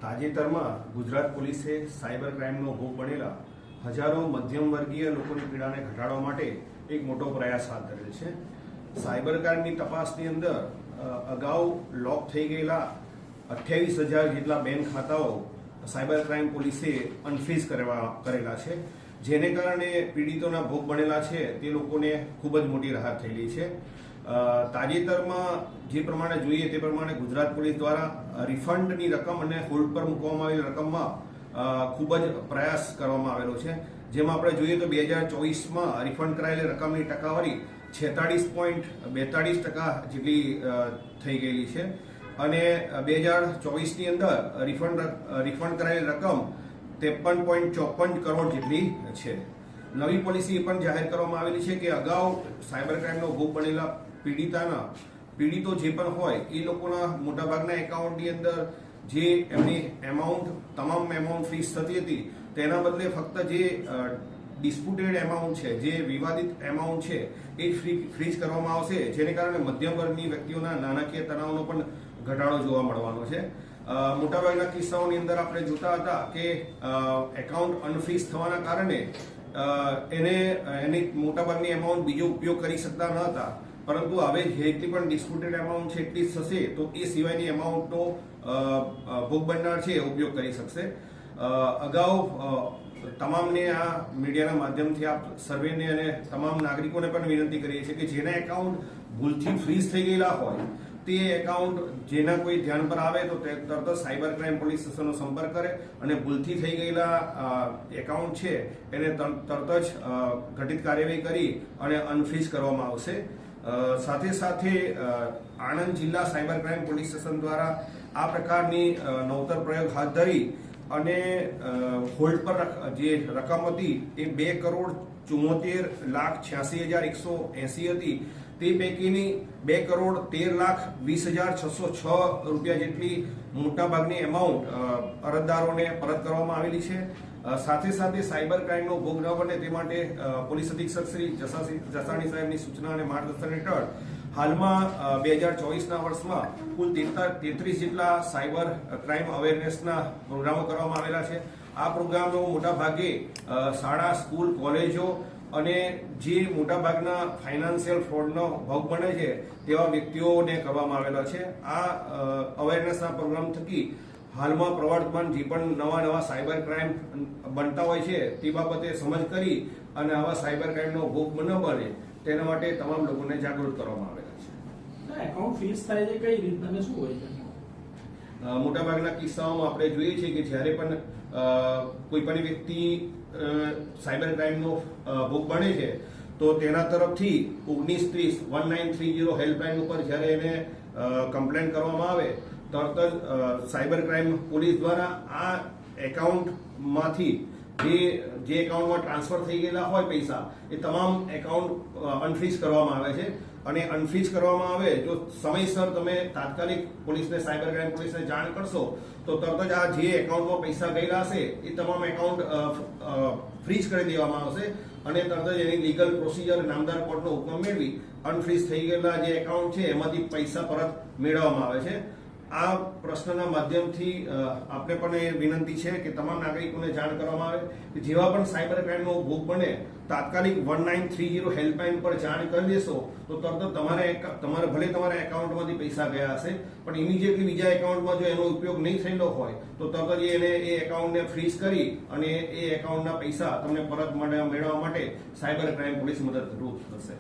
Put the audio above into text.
તાજેતરમાં ગુજરાત પોલીસે સાયબર ક્રાઇમનો ભોગ બનેલા હજારો મધ્યમ વર્ગીય લોકોની પીડાને ઘટાડવા માટે એક મોટો પ્રયાસ હાથ ધરેલ છે. સાયબર ક્રાઇમની તપાસની અંદર અગાઉ લોક થઈ ગયેલા 28,000 જેટલા બેંક ખાતાઓ સાયબર ક્રાઇમ પોલીસે અનફ્રીઝ કરેલા છે, જેને કારણે પીડિતોના ભોગ બનેલા છે તે લોકોને ખૂબ જ મોટી રાહત થયેલી છે. તાજેતરમાં જે પ્રમાણે જોઈએ તે પ્રમાણે ગુજરાત પોલીસ દ્વારા રિફંડની રકમ અને હોલ્ડ પર મૂકવામાં આવેલી રકમમાં ખૂબ જ પ્રયાસ કરવામાં આવેલો છે. જેમાં આપણે જોઈએ તો 2024માં રિફંડ કરાયેલી રકમની ટકાવારી 46.42% જેટલી થઈ ગયેલી છે અને 2024ની અંદર રિફંડ કરાયેલી રકમ 53.54 કરોડ જેટલી છે. નવી પોલિસી એ પણ જાહેર કરવામાં આવેલી છે કે અગાઉ સાયબર ક્રાઇમનો ભોગ બનેલા પીડિતો જે પણ હોય એ લોકોના મોટાભાગના એકાઉન્ટની અંદર જે એમની તમામ એમાઉન્ટ ફ્રીઝ થતી હતી તેના બદલે ફક્ત જે ડિસ્પ્યુટેડ એમાઉન્ટ છે, જે વિવાદિત એમાઉન્ટ છે એ ફ્રીઝ કરવામાં આવશે, જેને કારણે મધ્યમ વર્ગની વ્યક્તિઓના નાણાકીય તણાવનો પણ ઘટાડો જોવા મળવાનો છે. મોટાભાગના કિસ્સાઓની અંદર આપણે જોતા હતા કે એકાઉન્ટ અનફ્રીઝ થવાના કારણે એની મોટાભાગની એમાઉન્ટ બીજો ઉપયોગ કરી શકતા ન હતા, પરંતુ હવે જેટલી પણ ડિસ્પ્યુટેડ એમાઉન્ટ છે એટલી જ થશે તો એ સિવાયની એમાઉન્ટનો ભોગ બનનાર છે ઉપયોગ કરી શકશે. અગાઉ તમામને આ મીડિયાના માધ્યમથી આપ સર્વેને અને તમામ નાગરિકોને પણ વિનંતી કરીએ છીએ કે જેના એકાઉન્ટ ભૂલથી ફ્રીઝ થઈ ગયેલા હોય તે એકાઉન્ટ જેના કોઈ ધ્યાન પર આવે તો તરત જ સાયબર ક્રાઇમ પોલીસ સ્ટેશનનો સંપર્ક કરે અને ભૂલથી થઈ ગયેલા એકાઉન્ટ છે એને તરત જ ઘટિત કાર્યવાહી કરી અને અનફ્રીઝ કરવામાં આવશે. સાથે સાથે આણંદ જિલ્લા સાયબર ક્રાઇમ પોલીસ સ્ટેશન દ્વારા આ પ્રકારની નવતર પ્રયોગ હાથ ધરી અને હોલ્ડ પર જે રકમ હતી એ 2,74,86,180 હતી. તે પૈકીની 2,13,20,606 રૂપિયા જેટલી મોટાભાગની એમાઉન્ટ અરજદારોને પરત કરવામાં આવેલી છે. સાથે સાથે સાયબર ક્રાઇમનો ભોગ ન બને તે માટે પોલીસ અધિક્ષક શ્રી જસાણી સાહેબની સૂચના અને માર્ગદર્શન હેઠળ હાલમાં 2024ના વર્ષમાં કુલ 33 જેટલા સાયબર ક્રાઇમ અવેરનેસના પ્રોગ્રામો કરવામાં આવેલા છે. આ પ્રોગ્રામો મોટા ભાગે શાળા, સ્કૂલ, કોલેજો અને જે મોટાભાગના ફાઇનાન્શિયલ ફ્રોડનો ભોગ બને છે તેવા વ્યક્તિઓને કરવામાં આવેલા છે. આ અવેરનેસના પ્રોગ્રામ થકી હાલમાં પ્રવર્તમાન જે પણ નવા સાયબર ક્રાઇમ બનતા હોય છે તે બાબતે સમજ કરી અને આવા સાયબર ક્રાઇમનો ભોગ ન બને તેના માટે તમામ લોકોને જાગૃત કરવામાં આવેલા છે. એકાઉન્ટ ફ્રીઝ થાય છે કઈ રીતે અને શું હોય છે? મોટાભાગના કિસ્સાઓમાં આપણે જોઈએ છીએ કે જ્યારે પણ કોઈ પણ વ્યક્તિ સાયબર ક્રાઇમનો ભોગ બને છે તો તેના તરફથી 1930 હેલ્પલાઇન ઉપર જ્યારે એને કમ્પ્લેન કરવામાં આવે તરત જ સાયબર ક્રાઇમ પોલીસ દ્વારા આ એકાઉન્ટમાંથી જે એકાઉન્ટમાં ટ્રાન્સફર થઈ ગયેલા હોય પૈસા એ તમામ એકાઉન્ટ અનફ્રીઝ કરવામાં આવે છે. અને અનફ્રીઝ કરવામાં આવે જો સમયસર તમે તાત્કાલિક પોલીસને સાયબર ક્રાઇમ પોલીસને જાણ કરશો તો તરત જ આ જે એકાઉન્ટમાં પૈસા ગયેલા હશે એ તમામ એકાઉન્ટ ફ્રીઝ કરી દેવામાં આવશે અને તરત જ એની લીગલ પ્રોસિજર નામદાર કોર્ટનો હુકમ મેળવી અનફ્રીઝ થઈ ગયેલા જે એકાઉન્ટ છે એમાંથી પૈસા પરત મેળવવામાં આવે છે. આ પ્રશ્નના માધ્યમથી આપણે પણ એ વિનંતી છે કે તમામ નાગરિકોને જાણ કરવામાં આવે કે જેવા પણ સાયબર ક્રાઇમનો ભોગ બને તાત્કાલિક 1930 હેલ્પલાઇન પર જાણ કરી દેશો તો તરત તમારે ભલે તમારા એકાઉન્ટમાંથી પૈસા ગયા હશે પણ ઇમિડિયેટલી બીજા એકાઉન્ટમાં જો એનો ઉપયોગ નહીં થયેલો હોય તો તરત જ એ એકાઉન્ટને ફ્રીઝ કરી અને એ એકાઉન્ટના પૈસા તમને પરત મેળવવા માટે સાયબર ક્રાઇમ પોલીસ મદદરૂપ થશે.